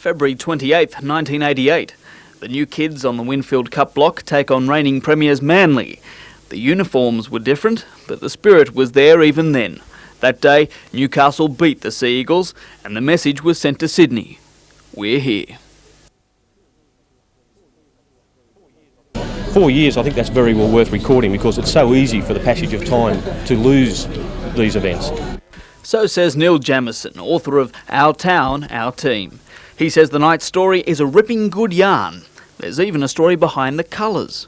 February 28th, 1988. The new kids on the Winfield Cup block take on reigning premiers Manly. The uniforms were different, but the spirit was there even then. That day, Newcastle beat the Sea Eagles, and the message was sent to Sydney. We're here. 4 years, I think that's very well worth recording because it's so easy for the passage of time to lose these events. So says Neil Jamieson, author of Our Town, Our Team. He says the night's story is a ripping good yarn. There's even a story behind the colours.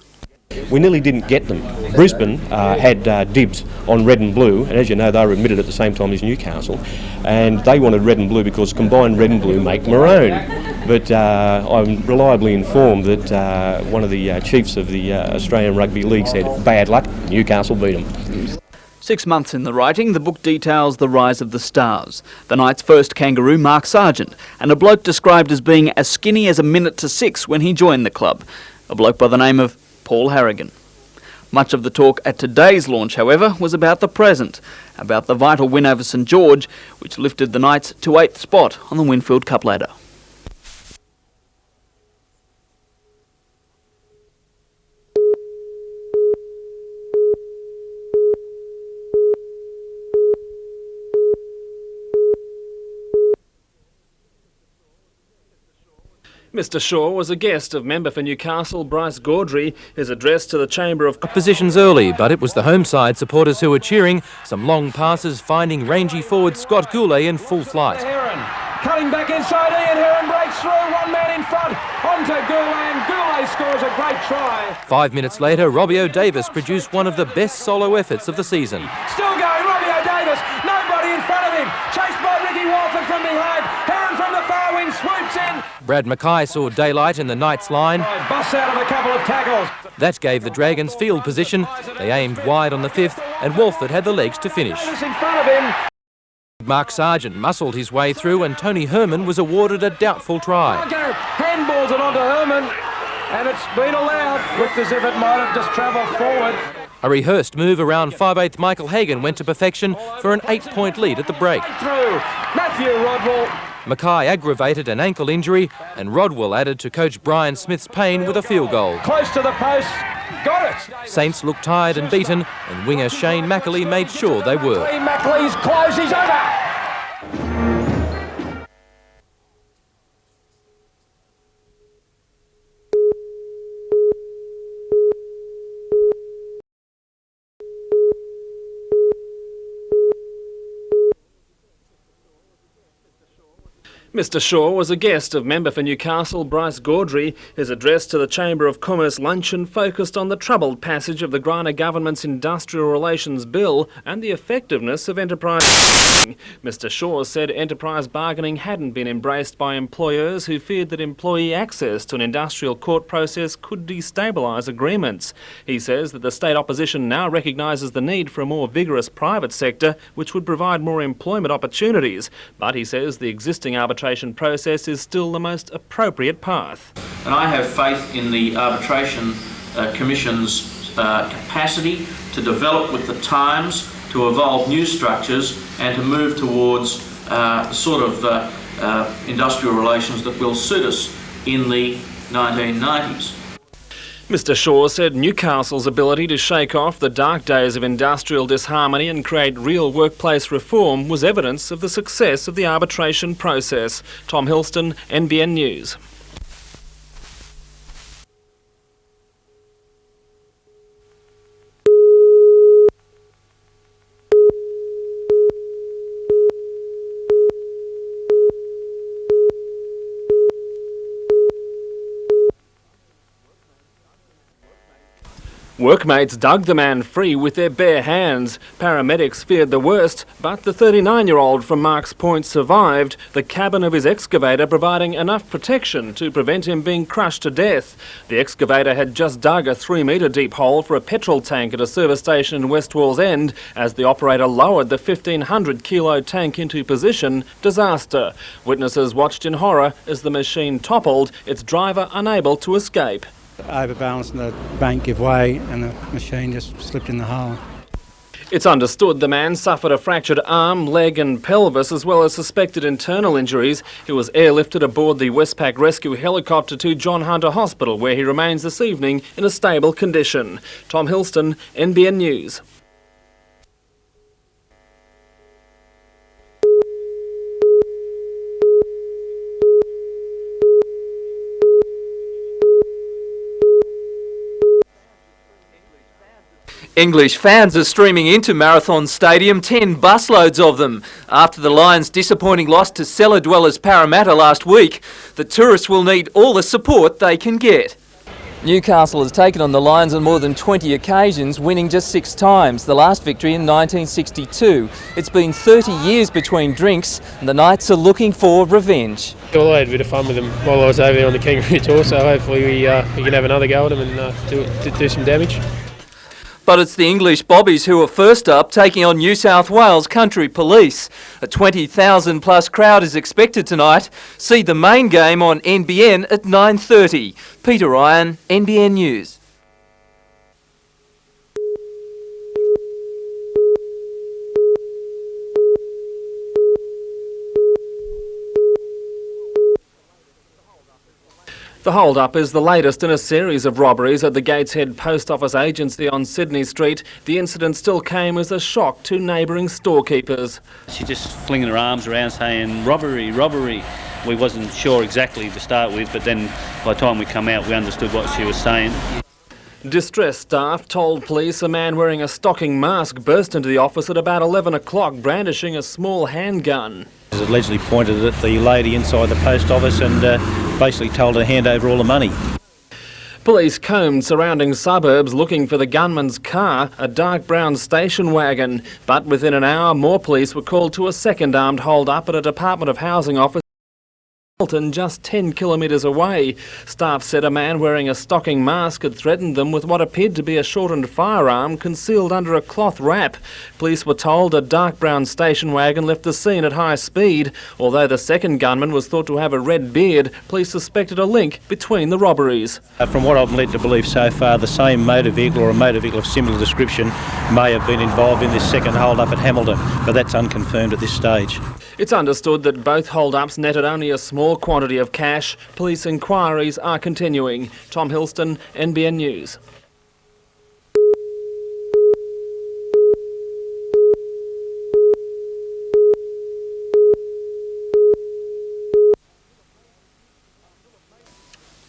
We nearly didn't get them. Brisbane had dibs on red and blue, and as you know, they were admitted at the same time as Newcastle, and they wanted red and blue because combined red and blue make maroon. But I'm reliably informed that one of the chiefs of the Australian Rugby League said, bad luck, Newcastle beat them. 6 months in the writing, the book details the rise of the stars. The night's first kangaroo, Mark Sargent, and a bloke described as being as skinny as a minute to 6 when he joined the club. A bloke by the name of Paul Harrigan. Much of the talk at today's launch, however, was about the present, about the vital win over St George, which lifted the Knights to 8th spot on the Winfield Cup ladder. Mr Shaw was a guest of member for Newcastle Bryce Gaudry. His address to the Chamber of Positions early, but it was the home side supporters who were cheering. Some long passes finding rangy forward Scott Goulet in full flight. Heron cutting back inside, Ian Heron breaks through, one man in front, onto Goulet, and Goulet scores a great try. 5 minutes later, Robbie O'Davis produced one of the best solo efforts of the season. Still going, Robbie O'Davis, nobody in front of him, chased by Ricky Walford from behind, Heron from the far wing swoops in. Brad Mackay saw daylight in the Knights line. Busts out of a couple of tackles. That gave the Dragons field position. They aimed wide on the 5th, and Walford had the legs to finish. In front of him. Mark Sargent muscled his way through, and Tony Herman was awarded a doubtful try. Handballs it onto Herman, and it's been allowed. Looked as if it might have just travelled forward. A rehearsed move around 5/8 Michael Hagan went to perfection for an 8-point lead at the break. Through Matthew Rodwell. Mackay aggravated an ankle injury, and Rodwell added to coach Brian Smith's pain with a field goal. Close to the post, got it. Saints looked tired and beaten, and winger Shane Mackley made sure they were. Mackley's close, he's over. Mr Shaw was a guest of member for Newcastle Bryce Gaudry. His address to the Chamber of Commerce luncheon focused on the troubled passage of the Greiner government's Industrial Relations Bill and the effectiveness of enterprise. Mr Shaw said enterprise bargaining hadn't been embraced by employers who feared that employee access to an industrial court process could destabilise agreements. He says that the state opposition now recognises the need for a more vigorous private sector which would provide more employment opportunities, but he says the existing arbitration process is still the most appropriate path. And I have faith in the Arbitration Commission's capacity to develop with the times, to evolve new structures and to move towards the sort of industrial relations that will suit us in the 1990s. Mr Shaw said Newcastle's ability to shake off the dark days of industrial disharmony and create real workplace reform was evidence of the success of the arbitration process. Tom Hilston, NBN News. Workmates dug the man free with their bare hands. Paramedics feared the worst, but the 39-year-old from Marks Point survived, the cabin of his excavator providing enough protection to prevent him being crushed to death. The excavator had just dug a 3-metre deep hole for a petrol tank at a service station in West Wall's End. As the operator lowered the 1,500-kilo tank into position, disaster. Witnesses watched in horror as the machine toppled, its driver unable to escape. Overbalanced and the bank gave way and the machine just slipped in the hole. It's understood the man suffered a fractured arm, leg and pelvis, as well as suspected internal injuries. He was airlifted aboard the Westpac rescue helicopter to John Hunter Hospital, where he remains this evening in a stable condition. Tom Hilston, NBN News. English fans are streaming into Marathon Stadium, 10 busloads of them. After the Lions' disappointing loss to cellar dwellers Parramatta last week, the tourists will need all the support they can get. Newcastle has taken on the Lions on more than 20 occasions, winning just 6 times, the last victory in 1962. It's been 30 years between drinks and the Knights are looking for revenge. Well, I had a bit of fun with them while I was over there on the Kangaroo Tour, so hopefully we can have another go at them and do some damage. But it's the English Bobbies who are first up, taking on New South Wales Country Police. A 20,000 plus crowd is expected tonight. See the main game on NBN at 9:30. Peter Ryan, NBN News. The hold-up is the latest in a series of robberies at the Gateshead Post Office Agency on Sydney Street. The incident still came as a shock to neighbouring storekeepers. She's just flinging her arms around saying, robbery, robbery. We wasn't sure exactly to start with, but then by the time we come out we understood what she was saying. Distressed staff told police a man wearing a stocking mask burst into the office at about 11 o'clock, brandishing a small handgun. He allegedly pointed at the lady inside the post office and basically told her to hand over all the money. Police combed surrounding suburbs looking for the gunman's car, a dark brown station wagon. But within an hour, more police were called to a second armed hold-up at a Department of Housing office just 10 kilometres away. Staff said a man wearing a stocking mask had threatened them with what appeared to be a shortened firearm concealed under a cloth wrap. Police were told a dark brown station wagon left the scene at high speed. Although the second gunman was thought to have a red beard, police suspected a link between the robberies. From what I'm led to believe so far, the same motor vehicle or a motor vehicle of similar description may have been involved in this second hold-up at Hamilton, but that's unconfirmed at this stage. It's understood that both hold-ups netted only a small quantity of cash. Police inquiries are continuing. Tom Hilston, NBN News.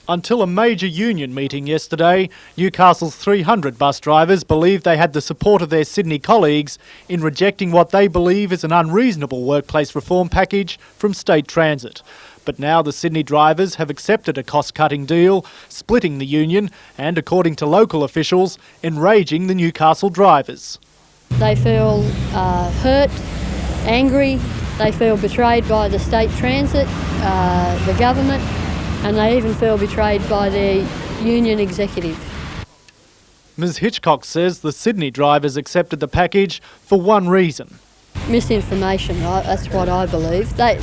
Until a major union meeting yesterday, Newcastle's 300 bus drivers believe they had the support of their Sydney colleagues in rejecting what they believe is an unreasonable workplace reform package from State Transit. But now the Sydney drivers have accepted a cost-cutting deal, splitting the union and, according to local officials, enraging the Newcastle drivers. They feel hurt, angry, they feel betrayed by the State Transit, the government, and they even feel betrayed by their union executive. Ms Hitchcock says the Sydney drivers accepted the package for one reason. Misinformation, that's what I believe. They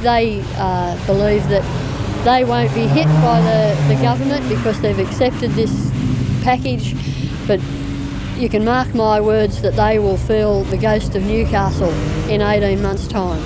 believe that they won't be hit by the government because they've accepted this package, but you can mark my words that they will feel the ghost of Newcastle in 18 months' time.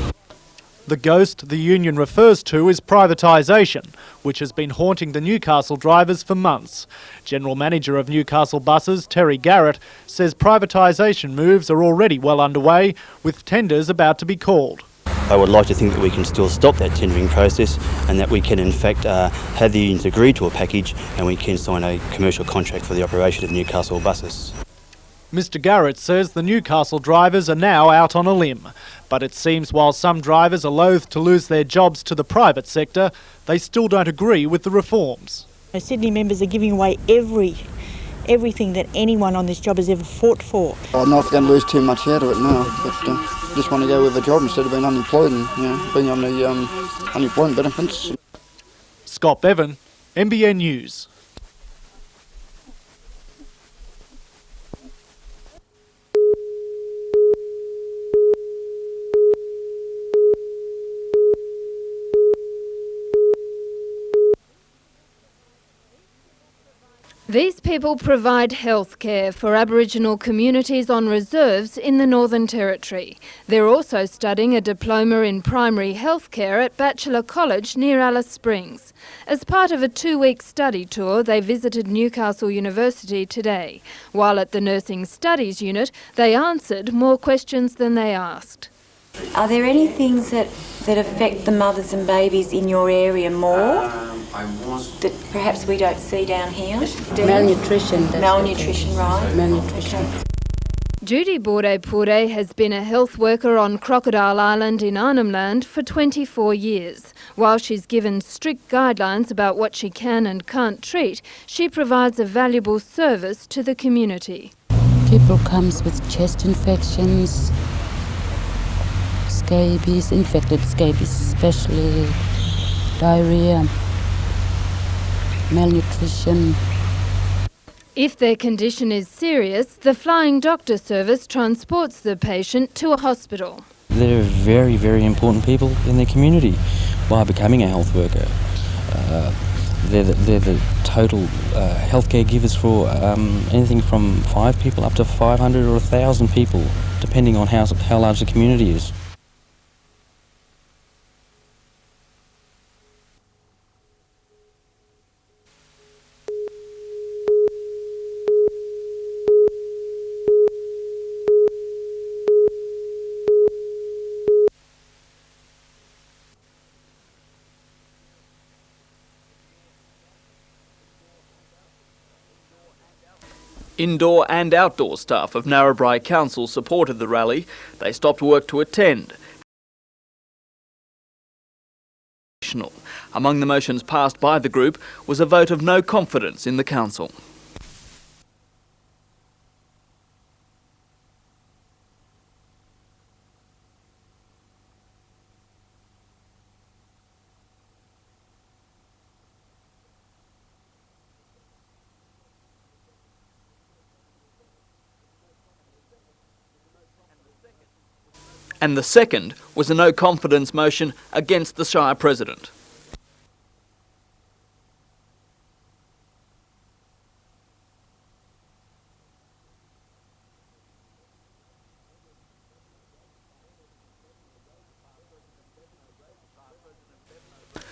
The ghost the union refers to is privatisation, which has been haunting the Newcastle drivers for months. General Manager of Newcastle Buses, Terry Garrett, says privatisation moves are already well underway, with tenders about to be called. I would like to think that we can still stop that tendering process and that we can in fact have the unions agree to a package and we can sign a commercial contract for the operation of Newcastle buses. Mr Garrett says the Newcastle drivers are now out on a limb, but it seems while some drivers are loath to lose their jobs to the private sector, they still don't agree with the reforms. Sydney members are giving away everything that anyone on this job has ever fought for. I'm not going to lose too much out of it now, but just want to go with a job instead of being unemployed and being on the unemployment benefits. Scott Bevan, NBN News. These people provide health care for Aboriginal communities on reserves in the Northern Territory. They're also studying a diploma in primary health care at Bachelor College near Alice Springs. As part of a 2-week study tour, they visited Newcastle University today. While at the Nursing Studies unit, they answered more questions than they asked. Are there any things that affect the mothers and babies in your area more that perhaps we don't see down here? Malnutrition. Malnutrition, right. Malnutrition. Okay. Judy Borde has been a health worker on Crocodile Island in Arnhem Land for 24 years. While she's given strict guidelines about what she can and can't treat, she provides a valuable service to the community. People comes with chest infections, scabies, infected scabies especially, diarrhea, malnutrition. If their condition is serious, the Flying Doctor service transports the patient to a hospital. They're very, very important people in their community by becoming a health worker. They're the total healthcare givers for anything from 5 people up to 500 or 1,000 people, depending on how large the community is. Indoor and outdoor staff of Narrabri Council supported the rally. They stopped work to attend. Among the motions passed by the group was a vote of no confidence in the council. And the second was a no-confidence motion against the Shire President.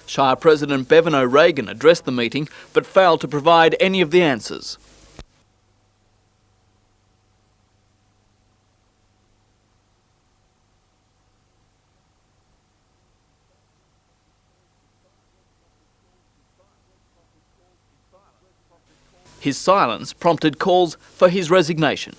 Shire President Bevan O'Regan addressed the meeting but failed to provide any of the answers. His silence prompted calls for his resignation.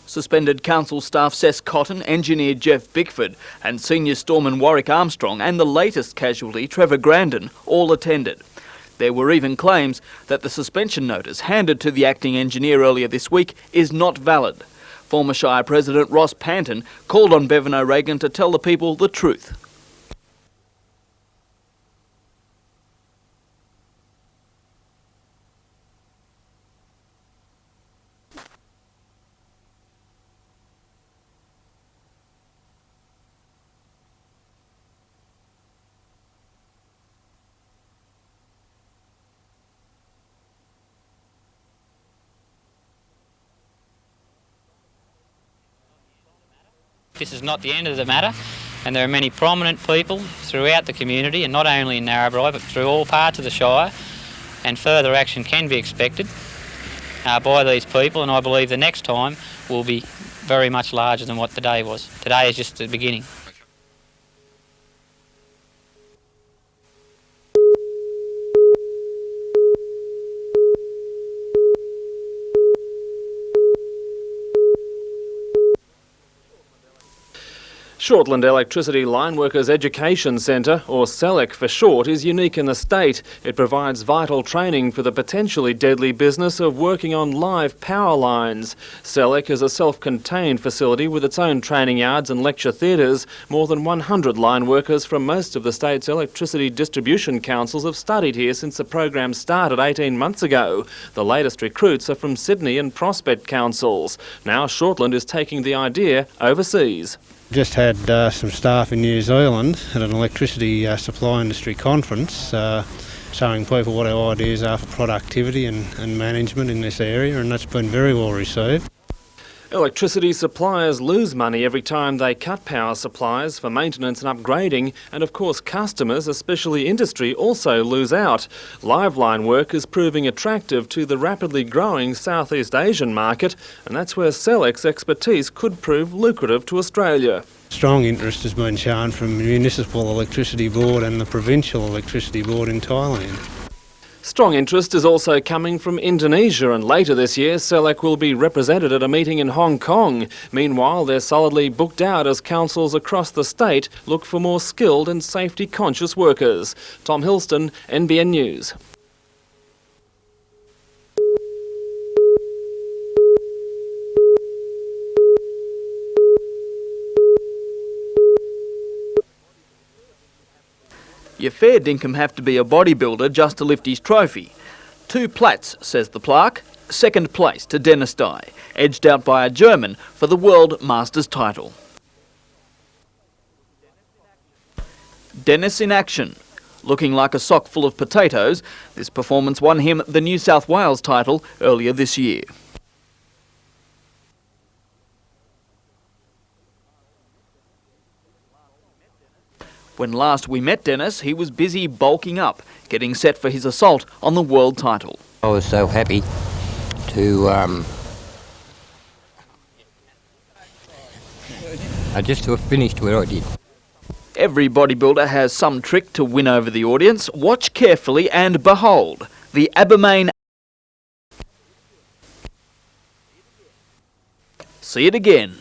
Suspended council staff Cess Cotton, engineer Jeff Bickford and senior storeman Warwick Armstrong and the latest casualty Trevor Grandin all attended. There were even claims that the suspension notice handed to the acting engineer earlier this week is not valid. Former Shire President Ross Panton called on Bevan O'Regan to tell the people the truth. This is not the end of the matter, and there are many prominent people throughout the community, and not only in Narrabri but through all parts of the Shire, and further action can be expected by these people, and I believe the next time will be very much larger than what today was. Today is just the beginning. Shortland Electricity Line Workers Education Centre, or SELEC for short, is unique in the state. It provides vital training for the potentially deadly business of working on live power lines. SELEC is a self-contained facility with its own training yards and lecture theatres. More than 100 line workers from most of the state's electricity distribution councils have studied here since the program started 18 months ago. The latest recruits are from Sydney and Prospect councils. Now Shortland is taking the idea overseas. Just had some staff in New Zealand at an electricity supply industry conference showing people what our ideas are for productivity and management in this area, and that's been very well received. Electricity suppliers lose money every time they cut power supplies for maintenance and upgrading, and of course customers, especially industry, also lose out. Liveline work is proving attractive to the rapidly growing Southeast Asian market, and that's where Selec's expertise could prove lucrative to Australia. Strong interest has been shown from the Municipal Electricity Board and the Provincial Electricity Board in Thailand. Strong interest is also coming from Indonesia, and later this year Selec will be represented at a meeting in Hong Kong. Meanwhile, they're solidly booked out as councils across the state look for more skilled and safety-conscious workers. Tom Hilston, NBN News. You fair dinkum have to be a bodybuilder just to lift his trophy. 2 plats, says the plaque. Second place to Dennis Dye, edged out by a German for the World Masters title. Dennis in action. Looking like a sock full of potatoes, this performance won him the New South Wales title earlier this year. When last we met Dennis, he was busy bulking up, getting set for his assault on the world title. I was so happy to to have finished where I did. Every bodybuilder has some trick to win over the audience. Watch carefully and behold, the Aboriginal. See it again.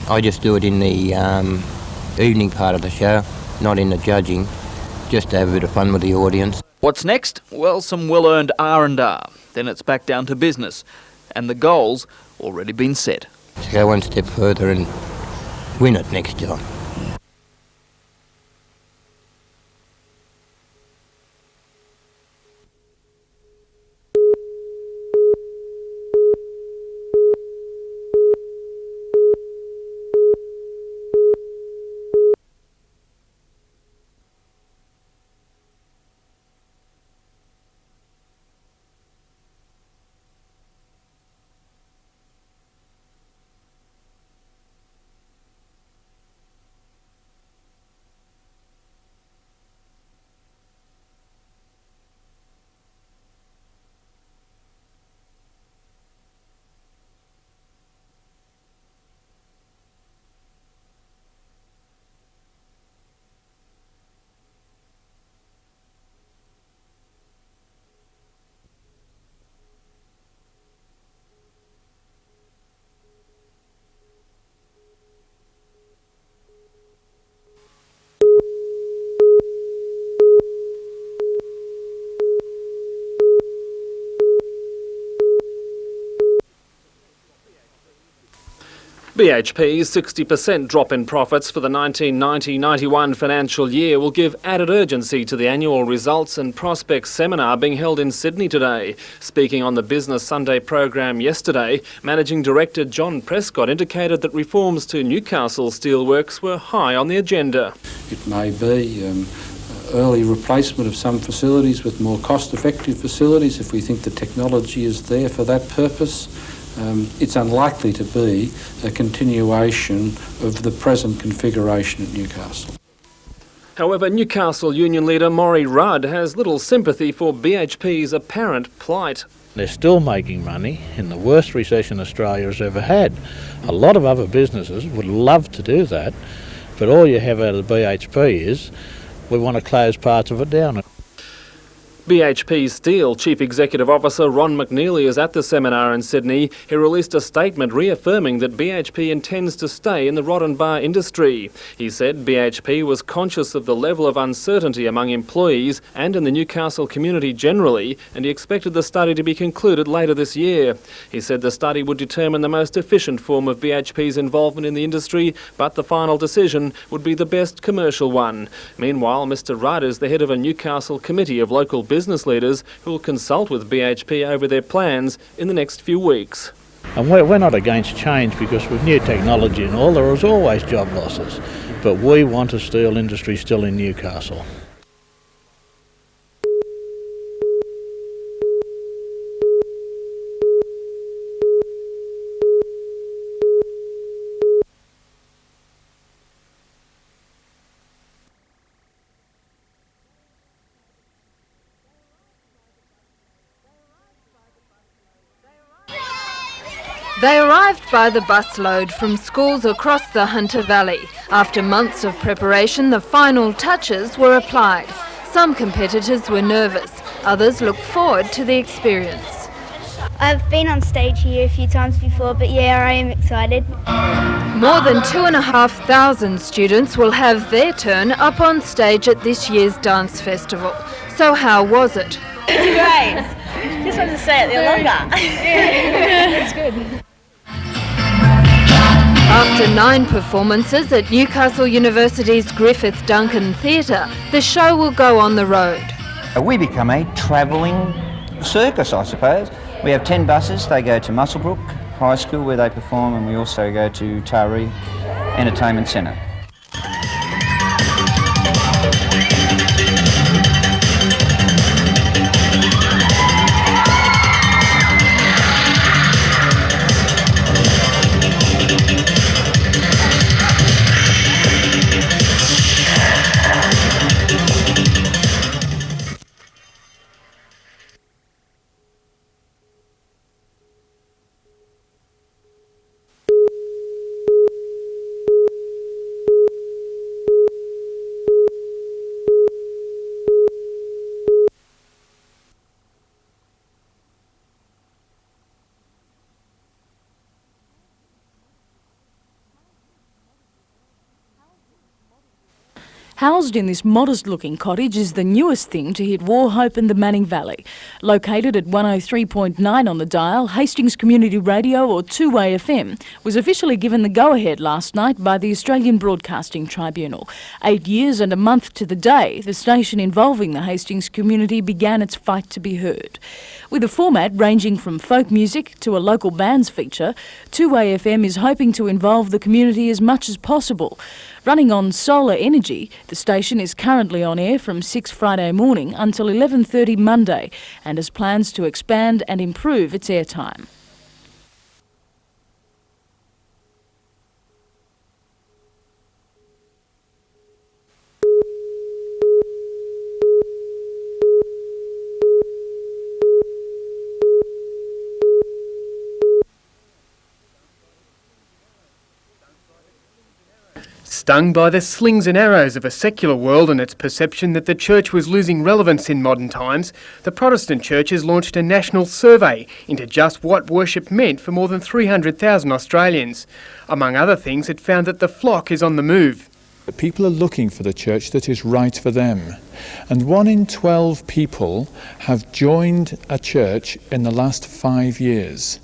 I just do it in the evening part of the show, not in the judging, just to have a bit of fun with the audience. What's next? Well, some well-earned R&R. Then it's back down to business. And the goal's already been set. To go one step further and win it next time. BHP's 60% drop in profits for the 1990-91 financial year will give added urgency to the annual results and prospects seminar being held in Sydney today. Speaking on the Business Sunday program yesterday, Managing Director John Prescott indicated that reforms to Newcastle Steelworks were high on the agenda. It may be early replacement of some facilities with more cost-effective facilities if we think the technology is there for that purpose. It's unlikely to be a continuation of the present configuration at Newcastle. However, Newcastle Union leader Maury Rudd has little sympathy for BHP's apparent plight. They're still making money in the worst recession Australia has ever had. A lot of other businesses would love to do that, but all you have out of the BHP is we want to close parts of it down. BHP Steel Chief Executive Officer Ron McNeely is at the seminar in Sydney. He released a statement reaffirming that BHP intends to stay in the rod and bar industry. He said BHP was conscious of the level of uncertainty among employees and in the Newcastle community generally, and he expected the study to be concluded later this year. He said the study would determine the most efficient form of BHP's involvement in the industry, but the final decision would be the best commercial one. Meanwhile, Mr Rudd is the head of a Newcastle committee of local business leaders who will consult with BHP over their plans in the next few weeks. And we're not against change, because with new technology and all, there is always job losses. But we want a steel industry still in Newcastle. They arrived by the busload from schools across the Hunter Valley. After months of preparation, the final touches were applied. Some competitors were nervous, others looked forward to the experience. I've been on stage here a few times before, but yeah, I am excited. More than 2,500 students will have their turn up on stage at this year's dance festival. So how was it? It's great. Just wanted to stay out there longer. It's good. After 9 performances at Newcastle University's Griffith Duncan Theatre, the show will go on the road. We become a travelling circus, I suppose. We have 10 buses. They go to Muswellbrook High School where they perform, and we also go to Taree Entertainment Centre. Housed in this modest-looking cottage is the newest thing to hit Warhope and the Manning Valley. Located at 103.9 on the dial, Hastings Community Radio, or 2-Way FM, was officially given the go-ahead last night by the Australian Broadcasting Tribunal. 8 years and a month to the day, the station involving the Hastings community began its fight to be heard. With a format ranging from folk music to a local bands feature, 2-Way FM is hoping to involve the community as much as possible. Running on solar energy, the station is currently on air from 6 Friday morning until 11:30 Monday and has plans to expand and improve its airtime. Stung by the slings and arrows of a secular world and its perception that the church was losing relevance in modern times, the Protestant churches launched a national survey into just what worship meant for more than 300,000 Australians. Among other things, it found that the flock is on the move. People are looking for the church that is right for them. And 1 in 12 people have joined a church in the last 5 years.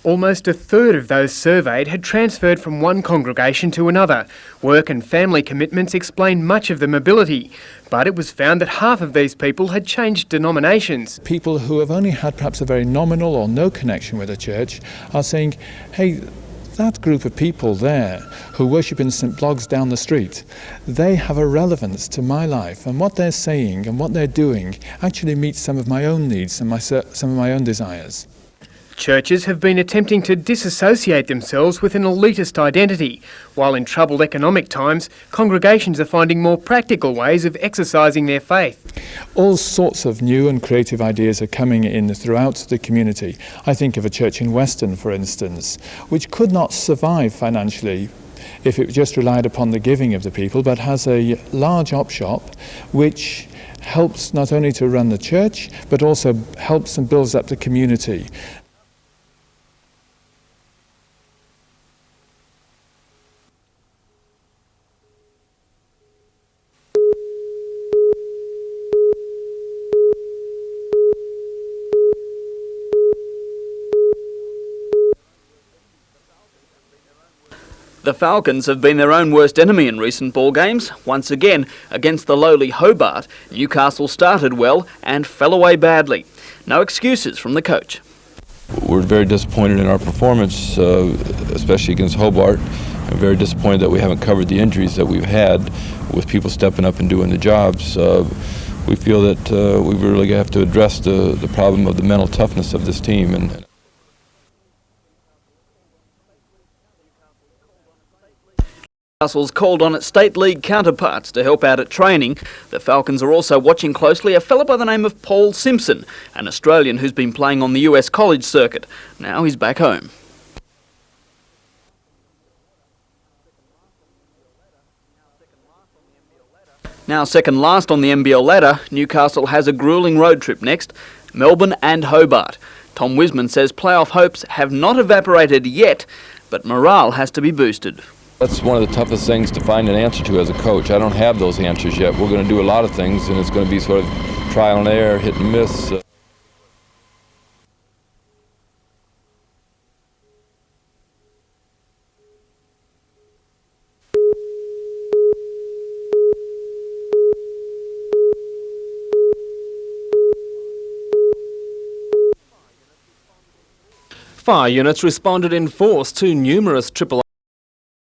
Almost a third of those surveyed had transferred from one congregation to another. Work and family commitments explain much of the mobility, but it was found that half of these people had changed denominations. People who have only had perhaps a very nominal or no connection with a church are saying, hey, that group of people there who worship in St Bloggs down the street, they have a relevance to my life, and what they're saying and what they're doing actually meets some of my own needs and some of my own desires. Churches have been attempting to disassociate themselves with an elitist identity, while in troubled economic times, congregations are finding more practical ways of exercising their faith. All sorts of new and creative ideas are coming in throughout the community. I think of a church in Weston, for instance, which could not survive financially if it just relied upon the giving of the people, but has a large op shop which helps not only to run the church, but also helps and builds up the community. The The Falcons have been their own worst enemy in recent ball games. Once again, against the lowly Hobart, Newcastle started well and fell away badly. No excuses from the coach. We're very disappointed in our performance, especially against Hobart. I'm very disappointed that we haven't covered the injuries that we've had with people stepping up and doing the jobs. We feel that we really have to address the problem of the mental toughness of this team. And Newcastle's called on its State League counterparts to help out at training. The Falcons are also watching closely a fella by the name of Paul Simpson, an Australian who's been playing on the US college circuit. Now he's back home. Now second last on the NBL ladder, Newcastle has a gruelling road trip next, Melbourne and Hobart. Tom Wiseman says playoff hopes have not evaporated yet, but morale has to be boosted. that's one of the toughest things to find an answer to as a coach. I don't have those answers yet. We're going to do a lot of things, and it's going to be sort of trial and error, hit and miss. Fire units responded in force to numerous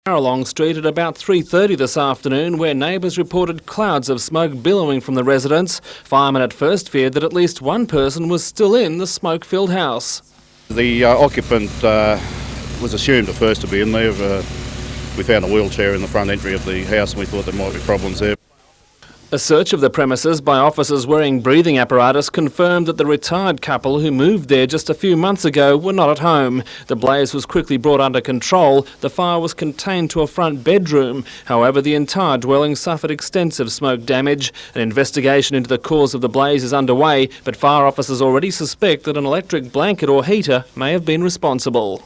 along Street at about 3:30 this afternoon, where neighbours reported clouds of smoke billowing from the residence. Firemen at first feared that at least one person was still in the smoke-filled house. The occupant was assumed at first to be in there. We found a wheelchair in the front entry of the house and we thought there might be problems there. A search of the premises by officers wearing breathing apparatus confirmed that the retired couple who moved there just a few months ago were not at home. The blaze was quickly brought under control. The fire was contained to a front bedroom. However, the entire dwelling suffered extensive smoke damage. An investigation into the cause of the blaze is underway, but fire officers already suspect that an electric blanket or heater may have been responsible.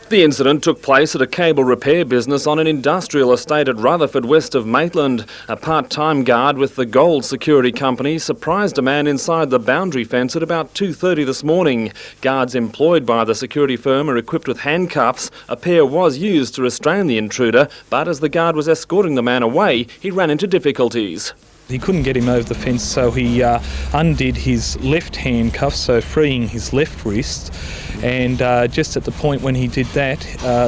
The incident took place at a cable repair business on an industrial estate at Rutherford, west of Maitland. A part-time guard with the Gold Security Company surprised a man inside the boundary fence at about 2:30 this morning. Guards employed by the security firm are equipped with handcuffs. A pair was used to restrain the intruder, but as the guard was escorting the man away, he ran into difficulties. He couldn't get him over the fence, so he undid his left handcuff, so freeing his left wrist. And just at the point when he did that,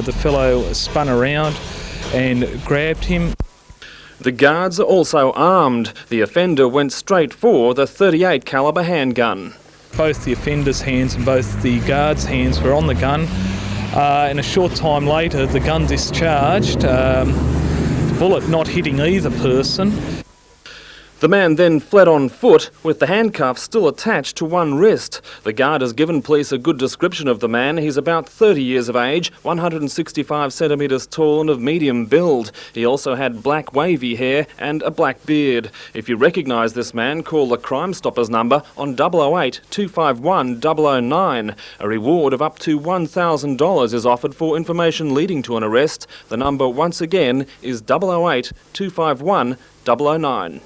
the fellow spun around and grabbed him. The guards are also armed. The offender went straight for the .38 calibre handgun. Both the offender's hands and both the guard's hands were on the gun. And a short time later, the gun discharged, the bullet not hitting either person. The man then fled on foot with the handcuffs still attached to one wrist. The guard has given police a good description of the man. He's about 30 years of age, 165 centimetres tall and of medium build. He also had black wavy hair and a black beard. If you recognise this man, call the Crime Stoppers number on 008 251 009. A reward of up to $1,000 is offered for information leading to an arrest. The number once again is 008 251 009.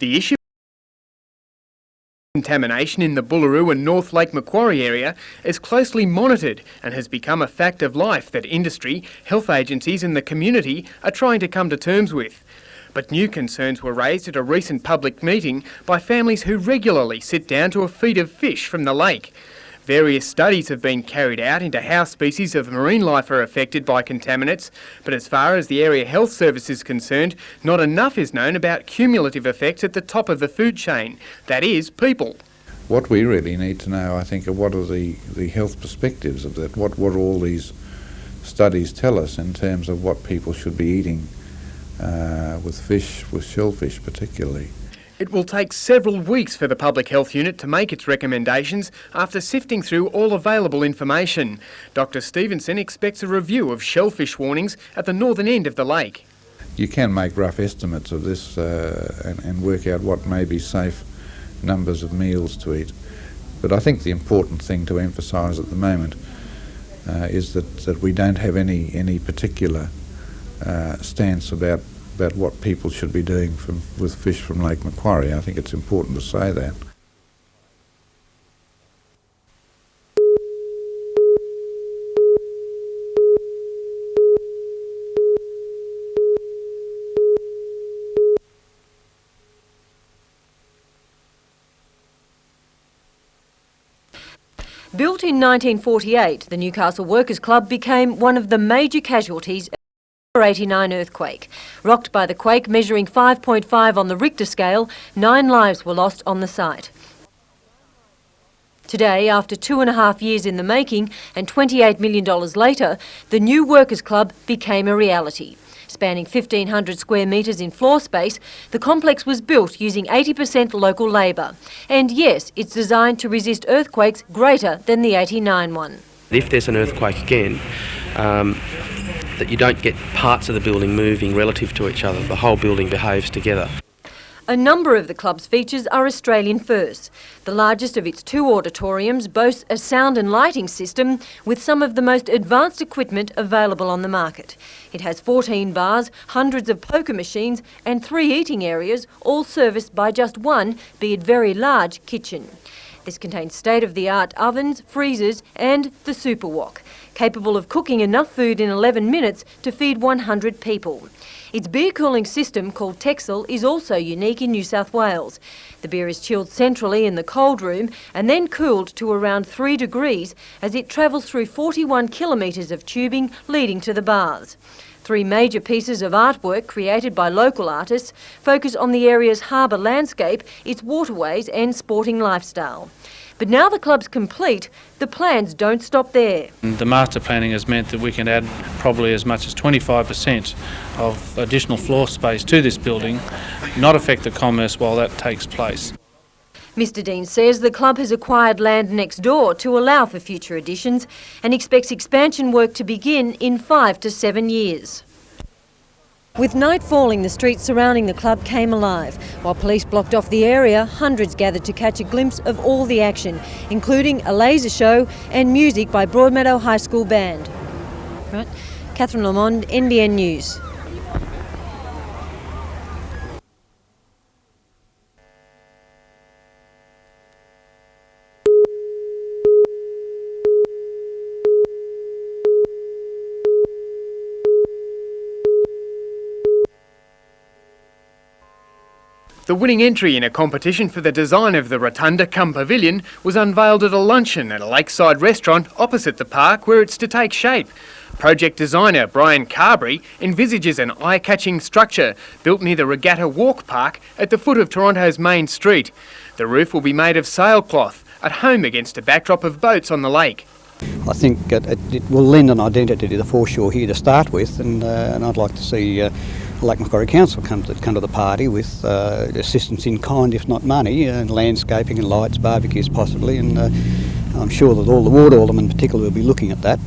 The issue of contamination in the Bullaroo and North Lake Macquarie area is closely monitored and has become a fact of life that industry, health agencies and the community are trying to come to terms with. But new concerns were raised at a recent public meeting by families who regularly sit down to a feed of fish from the lake. Various studies have been carried out into how species of marine life are affected by contaminants, but as far as the Area Health Service is concerned, not enough is known about cumulative effects at the top of the food chain, that is, people. What we really need to know, I think, are what are the health perspectives of that, what all these studies tell us in terms of what people should be eating with fish, with shellfish particularly. It will take several weeks for the Public Health Unit to make its recommendations after sifting through all available information. Dr Stevenson expects a review of shellfish warnings at the northern end of the lake. You can make rough estimates of this and work out what may be safe numbers of meals to eat. But I think the important thing to emphasise at the moment is that we don't have any particular stance about what people should be doing with fish from Lake Macquarie. I think it's important to say that. Built in 1948, the Newcastle Workers' Club became one of the major casualties of the 1989 earthquake. Rocked by the quake measuring 5.5 on the Richter scale, 9 lives were lost on the site. Today, after 2.5 years in the making and $28 million later, the new Workers' Club became a reality. Spanning 1,500 square metres in floor space, the complex was built using 80% local labour. And yes, it's designed to resist earthquakes greater than the 1989 one. If there's an earthquake again, that you don't get parts of the building moving relative to each other. The whole building behaves together. A number of the club's features are Australian firsts. The largest of its 2 auditoriums boasts a sound and lighting system with some of the most advanced equipment available on the market. It has 14 bars, hundreds of poker machines and 3 eating areas, all serviced by just one, be it very large, kitchen. This contains state-of-the-art ovens, freezers and the super wok, capable of cooking enough food in 11 minutes to feed 100 people. Its beer cooling system, called Texel, is also unique in New South Wales. The beer is chilled centrally in the cold room and then cooled to around 3 degrees as it travels through 41 kilometres of tubing leading to the bars. 3 major pieces of artwork created by local artists focus on the area's harbour landscape, its waterways and sporting lifestyle. But now the club's complete, the plans don't stop there. The master planning has meant that we can add probably as much as 25% of additional floor space to this building, not affect the commerce while that takes place. Mr Dean says the club has acquired land next door to allow for future additions and expects expansion work to begin in 5 to 7 years. With night falling, the streets surrounding the club came alive. While police blocked off the area, hundreds gathered to catch a glimpse of all the action, including a laser show and music by Broadmeadow High School Band. Right. Catherine Lamond, NBN News. The winning entry in a competition for the design of the Rotunda cum Pavilion was unveiled at a luncheon at a lakeside restaurant opposite the park where it's to take shape. Project designer Brian Carberry envisages an eye-catching structure built near the Regatta Walk Park at the foot of Toronto's main street. The roof will be made of sailcloth, at home against a backdrop of boats on the lake. I think it will lend an identity to the foreshore here to start with, and I'd like to see Lake Macquarie Council come to the party with assistance in kind, if not money, and landscaping and lights, barbecues possibly, and I'm sure that all the ward aldermen in particular will be looking at that.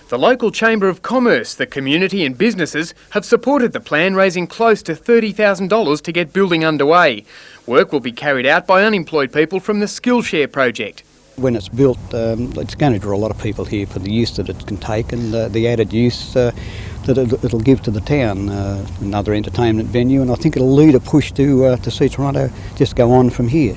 The local Chamber of Commerce, the community and businesses have supported the plan, raising close to $30,000 to get building underway. Work will be carried out by unemployed people from the Skillshare project. When it's built, it's going to draw a lot of people here for the use that it can take and the added use that it'll give to the town, another entertainment venue, and I think it'll lead a push to see Toronto just go on from here.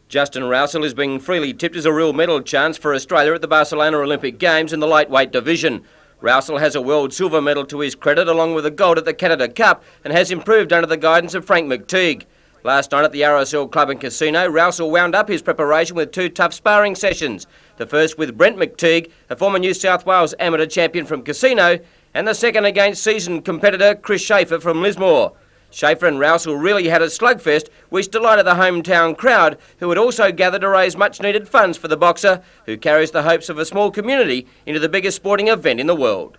Justin Rousell is being freely tipped as a real medal chance for Australia at the Barcelona Olympic Games in the lightweight division. Rousell has a world silver medal to his credit along with a gold at the Canada Cup and has improved under the guidance of Frank McTeague. Last night at the RSL Club and Casino, Rousell wound up his preparation with 2 tough sparring sessions. The first with Brent McTeague, a former New South Wales amateur champion from Casino, and the second against seasoned competitor Chris Schaefer from Lismore. Schaefer and Rousel really had a slugfest, which delighted the hometown crowd, who had also gathered to raise much-needed funds for the boxer, who carries the hopes of a small community into the biggest sporting event in the world.